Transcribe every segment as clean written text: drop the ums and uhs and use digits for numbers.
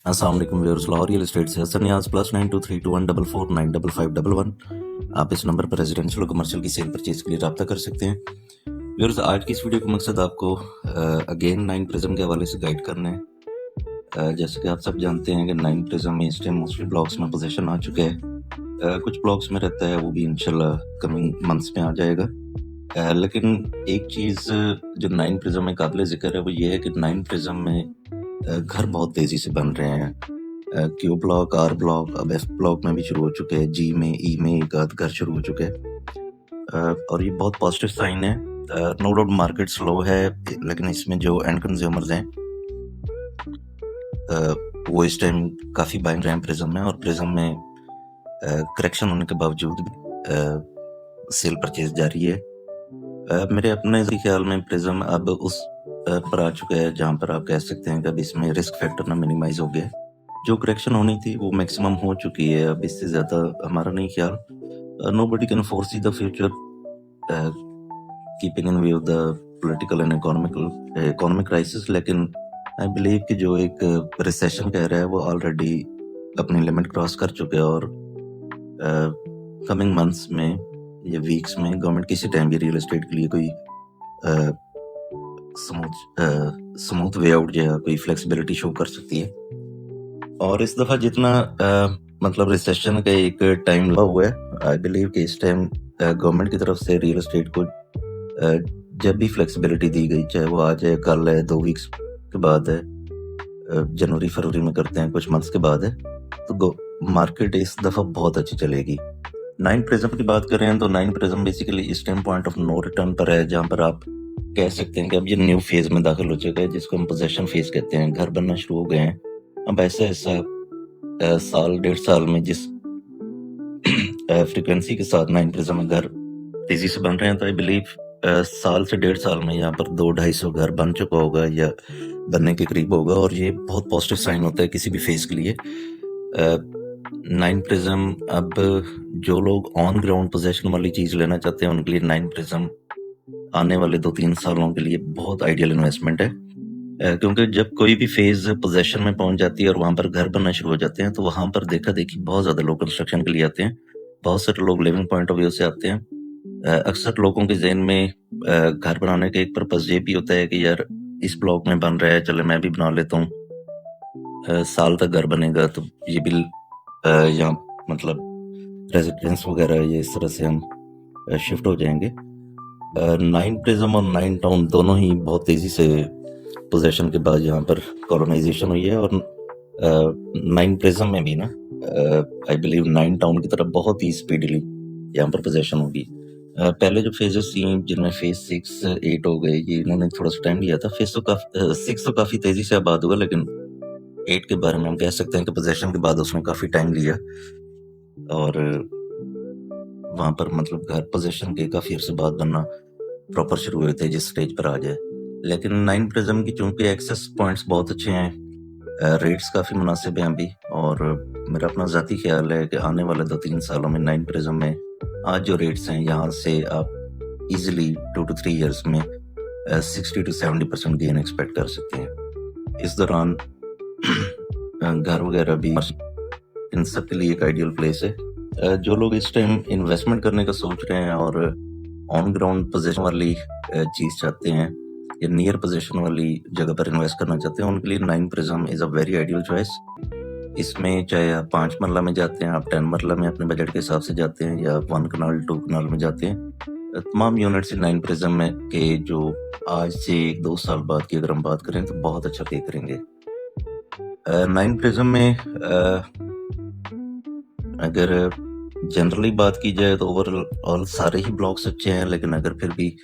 अस्सलाम वालेकुम viewers, Lahore real estate से हसन नियाज +923214455511। आप इस नंबर पर रेजिडेंशियल और कमर्शियल की सेल परचेज के लिए रब्ता कर सकते हैं। व्यूअर्स, आज की इस वीडियो का मकसद आपको अगेन नाइन प्रिज्म के हवाले से गाइड करना है। जैसे कि आप सब जानते हैं कि नाइन प्रिज्म में इस टाइम मोस्टली ब्लॉक्स में पोजीशन आ चुका है। कुछ ब्लॉक्स में रहता है, वो भी इंशाल्लाह कमिंग मंथ्स में आ जाएगा। लेकिन एक चीज़ जो नाइन प्रिज्म में काबिल ज़िक्र है वो ये है कि नाइन प्रिज्म में घर बहुत तेज़ी से बन रहे हैं। क्यू ब्लॉक, आर ब्लॉक, अब एफ ब्लॉक में भी शुरू हो चुके हैं, जी में, ई में एक आध घर शुरू हो चुके हैं। और ये बहुत पॉजिटिव साइन है। नो डाउट मार्केट स्लो है, लेकिन इसमें जो एंड कंज्यूमर्स हैं वो इस टाइम काफ़ी बाइंग रहे हैं प्रिज्म में, और प्रिज्म में करेक्शन होने के बावजूद भी सेल परचेज जारी है। मेरे अपने ख्याल में प्रिज्म अब उस पर आ चुका है जहाँ पर आप कह सकते हैं कि अब इसमें रिस्क फैक्टर ना मिनिमाइज हो गया है। जो करेक्शन होनी थी वो मैक्सिमम हो चुकी है, अब इससे ज़्यादा हमारा नहीं ख्याल। Nobody can foresee the future keeping in view the political and economic crisis, लेकिन आई बिलीव कि जो एक रिसेशन कह रहा है वो ऑलरेडी अपनी लिमिट क्रॉस कर चुके हैं, और कमिंग मंथ्स में या वीक्स में गवर्नमेंट किसी टाइम भी रियल एस्टेट के लिए कोई स्मूथ वे आउट या कोई फ्लेक्सिबिलिटी शो कर सकती है। और इस दफ़ा जितना मतलब रिसेशन का एक टाइम लगा हुआ है, आई बिलीव कि इस टाइम गवर्नमेंट की तरफ से रियल एस्टेट को जब भी फ्लेक्सिबिलिटी दी गई, चाहे वो आज है, कल है, 2 वीक्स के बाद है, जनवरी फरवरी में करते हैं, कुछ मंथ्स के बाद है, तो मार्केट इस दफ़ा बहुत अच्छी चलेगी। नाइन प्रिज्म की बात करें तो नाइन प्रिज्म बेसिकली इस time point of no return पर है, जहाँ पर आप कह सकते हैं कि अब ये न्यू फेज में दाखिल हो चुका है, जिसको हम पोजेशन फेज कहते हैं। घर बनना शुरू हो गए हैं। अब ऐसा ऐसा साल डेढ़ साल में जिस फ्रीक्वेंसी के साथ नाइन प्रिज्म में घर तेजी से बन रहे हैं, तो आई बिलीव साल से डेढ़ साल में यहाँ पर 200-250 घर बन चुका होगा या बनने के करीब होगा, और ये बहुत पॉजिटिव साइन होता है किसी भी फेज के लिए। नाइन प्रिज्म अब जो लोग ऑन ग्राउंड पोजेशन वाली चीज़ लेना चाहते हैं उनके लिए नाइन प्रिज्म आने वाले 2-3 सालों के लिए बहुत आइडियल इन्वेस्टमेंट है। क्योंकि जब कोई भी फेज पोजेशन में पहुंच जाती है और वहां पर घर बनना शुरू हो जाते हैं, तो वहां पर देखा देखी बहुत ज़्यादा लोग कंस्ट्रक्शन के लिए आते हैं। बहुत सारे लोग लिविंग पॉइंट ऑफ व्यू से आते हैं। अक्सर लोगों के जहन में घर बनाने का एक पर्पज़ ये भी होता है कि यार इस ब्लॉक में बन रहा है, चले मैं भी बना लेता हूँ, साल तक घर बनेगा तो ये भी या मतलब रेजिडेंस वगैरह ये इस तरह से हम शिफ्ट हो जाएंगे। नाइन प्रिज्म और नाइन टाउन दोनों ही बहुत तेज़ी से पोजेशन के बाद यहाँ पर कॉलोनाइजेशन हुई है, और नाइन प्रिज्म में भी ना आई बिलीव नाइन टाउन की तरफ बहुत ही स्पीडली यहाँ पर पोजेशन होगी। पहले जो फेजेस थी जिनमें फेज 6, 8 हो गए, ये इन्होंने थोड़ा सा टाइम लिया था। फेज तो काफी 6 तो काफ़ी तेज़ी से आबाद हुआ, लेकिन 8 के बारे में हम कह सकते हैं कि पोजेशन के बाद उसने काफ़ी टाइम लिया, और वहाँ पर मतलब घर पोजेशन के काफ़ी अर्से बाद बनना प्रॉपर शुरू हुए थे जिस स्टेज पर आ जाए। लेकिन नाइन प्रिज्म की चूंकि एक्सेस पॉइंट्स बहुत अच्छे हैं, रेट्स काफ़ी मुनासिब हैं अभी, और मेरा अपना ज़ाती ख्याल है कि आने वाले 2-3 सालों में नाइन प्रिज्म में आज जो रेट्स हैं, यहाँ से आप इजीली 2 to 3 ईयर्स में 60 to 70% गेन एक्सपेक्ट कर सकते हैं। इस दौरान घर वगैरह भी इन सब के लिए एक आइडियल प्लेस है। जो लोग इस टाइम इन्वेस्टमेंट करने का सोच रहे हैं और ऑन ग्राउंड पोजीशन वाली चीज़ चाहते हैं या नियर पोजीशन वाली जगह पर इन्वेस्ट करना चाहते हैं, उनके लिए nine prism is a very ideal choice. इसमें चाहे आप 5 मरला में जाते हैं, आप 10 मरला में अपने बजट के हिसाब से जाते हैं, या 1 कनाल 2 कनाल में जाते हैं, तमाम यूनिट्स नाइन प्रिज्म में के जो आज से 1-2 साल बाद की अगर हम बात करें तो बहुत अच्छा पे करेंगे। नाइन प्रिज्म में अगर जनरली बात की जाए तो ओवरऑल सारे ही ब्लॉक्स अच्छे हैं, लेकिन अगर फिर भी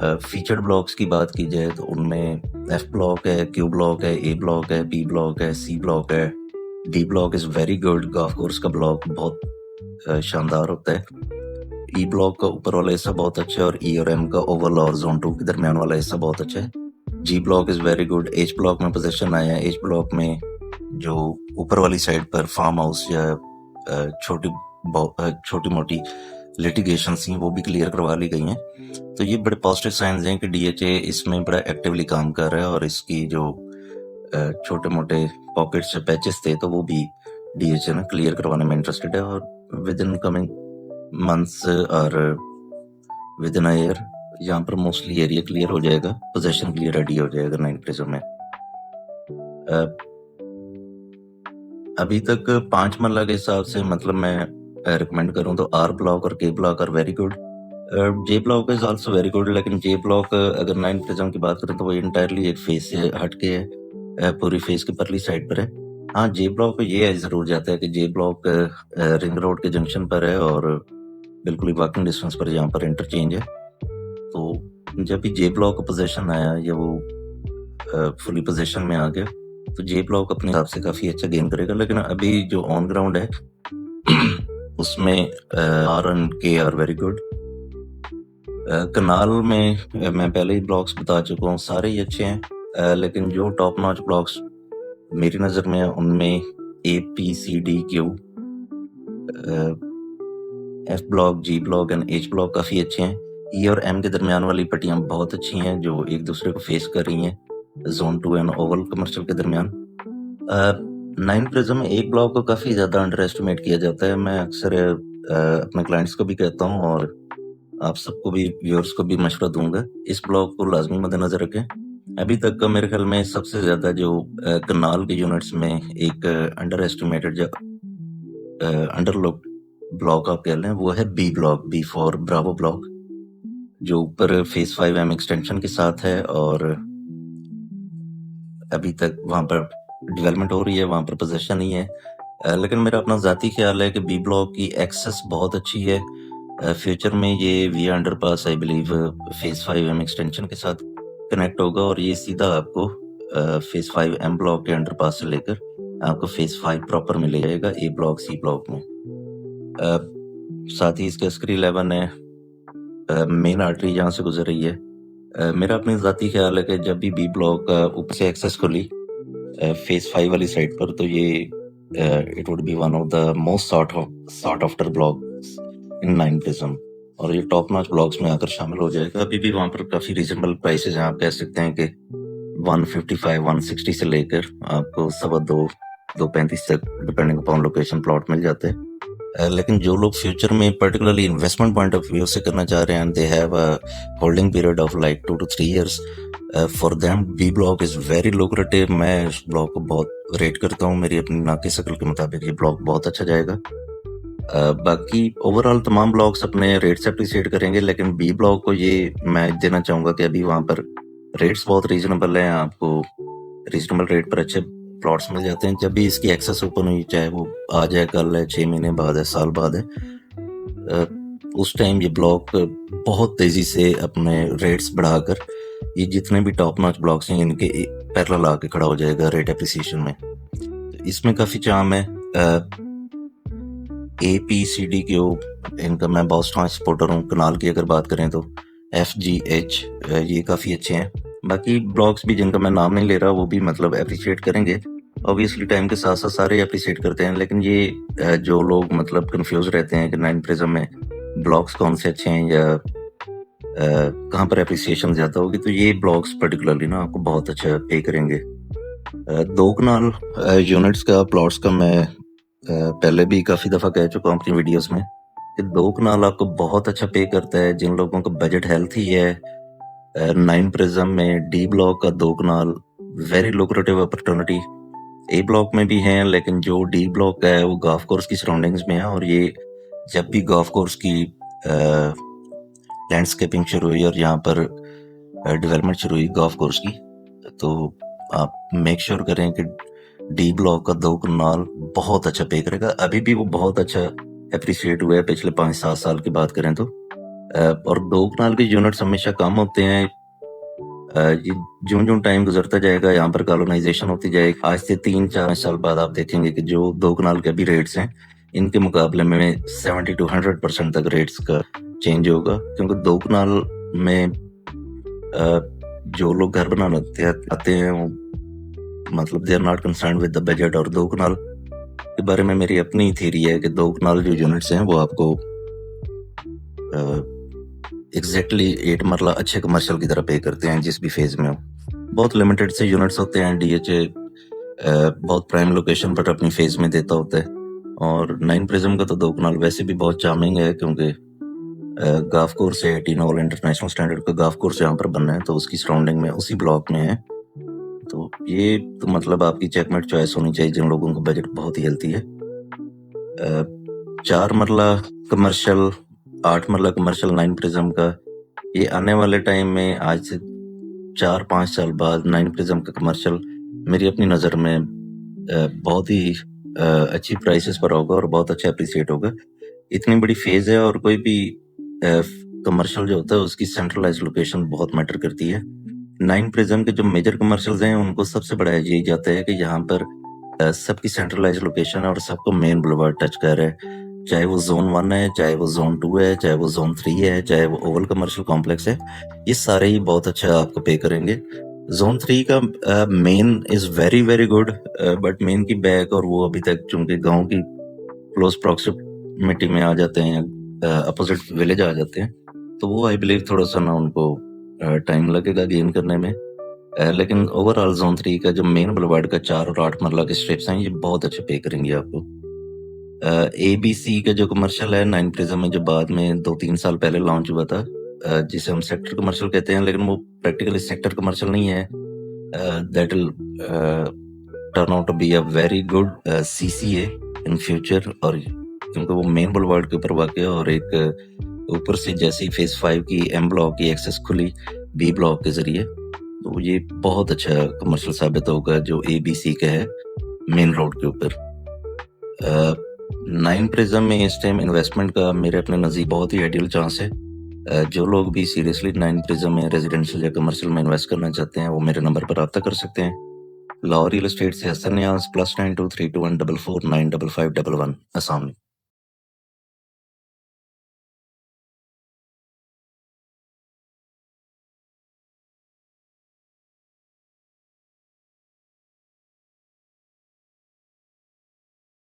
फीचर्ड ब्लॉक्स की बात की जाए तो उनमें एफ ब्लॉक है, क्यू ब्लॉक है, ए ब्लॉक है, बी ब्लॉक है, सी ब्लॉक है, D block is very good. Golf course का ब्लॉक बहुत शानदार होता है। ई ब्लॉक का ऊपर वाला हिस्सा बहुत अच्छा है, और ई और एम का ओवरऑल और जोन 2 के दरमियान वाला हिस्सा बहुत अच्छा है। G block is very good. H block में पोजीशन आया है। एच ब्लॉक में जो ऊपर वाली साइड पर फार्म हाउस या छोटी मोटी लिटिगेशन थी वो भी क्लियर करवा ली गई हैं। तो ये बड़े पॉजिटिव साइंस हैं कि डीएचए इसमें बड़ा एक्टिवली काम कर रहा है, और इसकी जो छोटे-मोटे पॉकेट्स या पैचेस थे, तो वो भी डीएचए ना क्लियर करवाने में इंटरेस्टेड है और विद इन कमिंग मंथ्स और विद इन अ ईयर यहाँ पर मोस्टली एरिया क्लियर हो जाएगा, पोजेशन के लिए रेडी हो जाएगा 9 प्रिज्म में। अभी तक 5 मरला के हिसाब से मतलब मैं रिकमेंड करूँ तो आर ब्लॉक और K block are very good. J block is also very good, लेकिन जे ब्लॉक अगर 9 प्रिज्म की बात करें तो वो इंटायरली एक फेस से हट के है, पूरी फेस की परली साइड पर है। हाँ, जे ब्लॉक ये जरूर जाता है कि जे ब्लॉक रिंग रोड के जंक्शन पर है और बिल्कुल ही वॉकिंग डिस्टेंस पर यहाँ पर इंटरचेंज है। तो जब भी जे ब्लॉक पोजीशन आया या वो फुली पोजीशन में आ गया तो जे ब्लॉक अपने हिसाब से काफी अच्छा गेन करेगा, लेकिन अभी जो ऑन ग्राउंड है उसमें आर एंड के आर वेरी गुड। कनाल में मैं पहले ही ब्लॉक्स बता चुका हूँ, सारे ही अच्छे हैं, लेकिन जो टॉप नॉच ब्लॉक्स मेरी नज़र में है उनमें A P C D Q, F block, G block and H block काफ़ी अच्छे हैं। ई और एम के दरमियान वाली पट्टियाँ बहुत अच्छी हैं जो एक दूसरे को फेस कर रही हैं जोन 2 एंड ओवल कमर्शियल के दरमियान। 9 प्रिज्म में एक ब्लॉक को काफ़ी ज़्यादा अंडर एस्टिमेट किया जाता है। मैं अक्सर अपने क्लाइंट्स को भी कहता हूँ और आप सबको भी, व्यूअर्स को भी मशवरा दूंगा, इस ब्लॉक को लाजमी मद्देनजर रखें। अभी तक का मेरे ख्याल में सबसे ज़्यादा जो कनाल के यूनिट्स में एक अंडर एस्टिमेटेड जो अंडरलुक्ड ब्लॉक आप कह लें वो है B block, B for bravo block, जो ऊपर फेस 5M एक्सटेंशन के साथ है और अभी तक वहाँ पर डेवलपमेंट हो रही है, वहाँ पर पोजीशन नहीं है। लेकिन मेरा अपना ज़ाती ख्याल है कि बी ब्लॉक की एक्सेस बहुत अच्छी है। फ्यूचर में ये विया underpass I believe face 5M extension के साथ कनेक्ट होगा और ये सीधा आपको फेस 5M ब्लॉक के अंडरपास से लेकर आपको फेस 5 प्रॉपर में ले जाएगा ए ब्लॉक सी ब्लॉक में। साथ ही इसके स्क्री 11 है, मेन आर्टरी जहाँ से गुजर रही है। मेरा अपनी ज़ाती ख्याल है कि जब भी बी ब्लॉक ऊपर से एक्सेस खुली फेस 5 वाली साइड पर तो ये it would be one of the most sought after blocks in 9 prism और ये टॉप नॉच ब्लॉक्स में आकर शामिल हो जाएगा। अभी भी वहाँ पर काफ़ी रीजनेबल प्राइसेस हैं, आप कह सकते हैं कि 155 160 से लेकर आपको 2.2-2.35 तक डिपेंडिंग अपॉन लोकेशन प्लॉट मिल जाते हैं। लेकिन जो लोग फ्यूचर में particularly investment point of view से करना चाह रहे हैं, they have a holding period of like 2 to 3 years, for them be block is very lucrative. मैं इस ब्लॉक को बहुत रेट करता हूँ, मेरी अपनी नाक़े शकल के मुताबिक ये ब्लॉक बहुत अच्छा जाएगा। बाकी ओवरऑल तमाम ब्लॉक्स अपने रेट से अप्रिशिएट करेंगे, लेकिन बी ब्लॉक को ये मैं देना चाहूँगा कि अभी वहाँ पर रेट्स बहुत रीजनेबल हैं, आपको रीजनेबल रेट पर अच्छे प्लॉट्स मिल जाते हैं। जब भी इसकी एक्सेस ओपन हुई, चाहे वो आ जाए कल है, 6 महीने बाद है, साल बाद है, उस टाइम ये ब्लॉक बहुत तेज़ी से अपने रेट्स बढ़ाकर ये जितने भी टॉप नॉच ब्लॉक्स हैं इनके पैरेलल आके खड़ा हो जाएगा रेट एप्रिसिएशन में। तो इसमें काफ़ी चाम है। A P C D Q इनका मैं बहुत स्ट्रॉन्ग सपोर्टर हूँ। कनाल की अगर बात करें तो एफ जी एच ये काफ़ी अच्छे हैं। बाकी ब्लॉग्स भी जिनका मैं नाम नहीं ले रहा वो भी मतलब अप्रिशिएट करेंगे। ऑब्वियसली टाइम के साथ साथ सारे अप्रिशिएट करते हैं, लेकिन ये जो लोग मतलब कंफ्यूज रहते हैं कि 9 प्रिज्म में ब्लॉग्स कौन से अच्छे हैं या कहाँ पर अप्रिसिएशन ज़्यादा होगी, तो ये ब्लॉग्स पर्टिकुलरली ना आपको बहुत अच्छा पे करेंगे। 2 कनाल यूनिट्स का प्लॉट्स का मैं पहले भी काफ़ी दफ़ा कह चुका हूँ अपनी वीडियोस में कि 2 कनाल आपको बहुत अच्छा पे करता है। जिन लोगों का बजट हेल्थी है, 9 प्रिज्म में डी ब्लॉक का 2 कनाल वेरी लुक्रेटिव अपॉर्चुनिटी। ए ब्लॉक में भी हैं, लेकिन जो डी ब्लॉक है वो गोल्फ कोर्स की सराउंडिंग्स में है और ये जब भी गोल्फ कोर्स की लैंडस्केपिंग शुरू हुई और यहाँ पर डेवलपमेंट शुरू हुई गोल्फ कोर्स की, तो आप मेक श्योर करें कि डी ब्लॉक का 2 कनाल बहुत अच्छा पे करेगा। अभी भी वो बहुत अच्छा अप्रिशिएट हुआ है पिछले 5-7 साल की बात करें तो। और 2 कनाल के यूनिट्स हमेशा कम होते हैं। ये जो टाइम गुजरता जाएगा यहाँ पर कॉलोनाइजेशन होती जाएगी। आज से 3-4 साल बाद आप देखेंगे कि जो 2 कनाल के अभी रेट्स हैं इनके मुकाबले में 70 to 100% तक रेट्स का चेंज होगा, क्योंकि 2 कनाल में जो लोग घर बनाना आते हैं वो मतलब they are not concern with the budget. और 2 कनाल के बारे में मेरी अपनी थ्योरी है कि 2 कनाल जो यूनिट्स हैं वो आपको एग्जैक्टली 8 मरला अच्छे कमर्शियल की तरह पे करते हैं जिस भी फेज में हो। बहुत लिमिटेड से यूनिट्स होते हैं, डीएचए बहुत प्राइम लोकेशन पर अपनी फेज में देता होता है। और 9 प्रिज्म का तो 2 कनाल वैसे भी बहुत चार्मिंग है, क्योंकि गाल्फ कोर्स है, टीनॉल इंटरनेशनल स्टैंडर्ड का गाल्फ कोर्स यहाँ पर बनना है, तो उसकी सराउंडिंग में उसी ब्लॉक में है। तो ये तो मतलब आपकी चेकमेट चॉइस होनी चाहिए जिन लोगों का बजट बहुत ही हेल्थी है। 4 मरला कमर्शियल, 8 मरला कमर्शियल 9 प्रिज्म का, ये आने वाले टाइम में आज से 4-5 साल बाद 9 प्रिज्म का कमर्शियल मेरी अपनी नज़र में बहुत ही अच्छी प्राइसेस पर होगा और बहुत अच्छा अप्रिसिएट होगा। इतनी बड़ी फेज है और कोई भी कमर्शियल जो होता है उसकी सेंट्रलाइज लोकेशन बहुत मैटर करती है। 9 प्रिज्म के जो मेजर कमर्शियल्स हैं उनको सबसे बड़ा यही जाता है कि यहाँ पर सबकी सेंट्रलाइज लोकेशन है और सबको मेन बुलेवार्ड टच कर रहा है, चाहे वो जोन 1 है, चाहे वो जोन 2 है, चाहे वो जोन 3 है, चाहे वो ओवल कमर्शियल कॉम्प्लेक्स है, ये सारे ही बहुत अच्छा आपको पे करेंगे। जोन 3 का main is very very good, but main की बैक और वो अभी तक चूंकि गांव की क्लोज प्रॉक्सिमिटी में आ जाते हैं, अपोजिट विलेज आ जाते हैं, तो वो आई बिलीव थोड़ा सा ना उनको टाइम लगेगा गेन करने में। लेकिन ओवरऑल जोन 3 का जो मेन बुलेवार्ड का 4 और 8 मरला के स्ट्रिप्स हैं ये बहुत अच्छे पे करेंगे आपको। ABC का जो कमर्शियल है 9 प्रिज्म में, जो बाद में 2-3 साल पहले लॉन्च हुआ था, जिसे हम सेक्टर कमर्शियल कहते हैं, लेकिन वो प्रैक्टिकली सेक्टर कमर्शियल नहीं है। That will turn out to be a very good CCA in future, और क्योंकि वो मेन बुलेवार्ड के ऊपर वाक़ है और एक ऊपर से जैसे ही फेज 5 की M ब्लॉक की एक्सेस खुली B ब्लॉक के जरिए, तो ये बहुत अच्छा कमर्शियल साबित होगा जो ABC का है मेन रोड के ऊपर। 9 प्रिज्म में इस टाइम इन्वेस्टमेंट का मेरे अपने नज़दीक बहुत ही आइडियल चांस है। जो लोग भी सीरियसली 9 प्रिज्म में रेजिडेंशियल या कमर्शियल में इन्वेस्ट करना चाहते हैं वो मेरे नंबर पर रब्ता कर सकते हैं। लाहौर रियल एस्टेट से हसन नियाज़, +923214495511। अस्सलाम वालेकुम।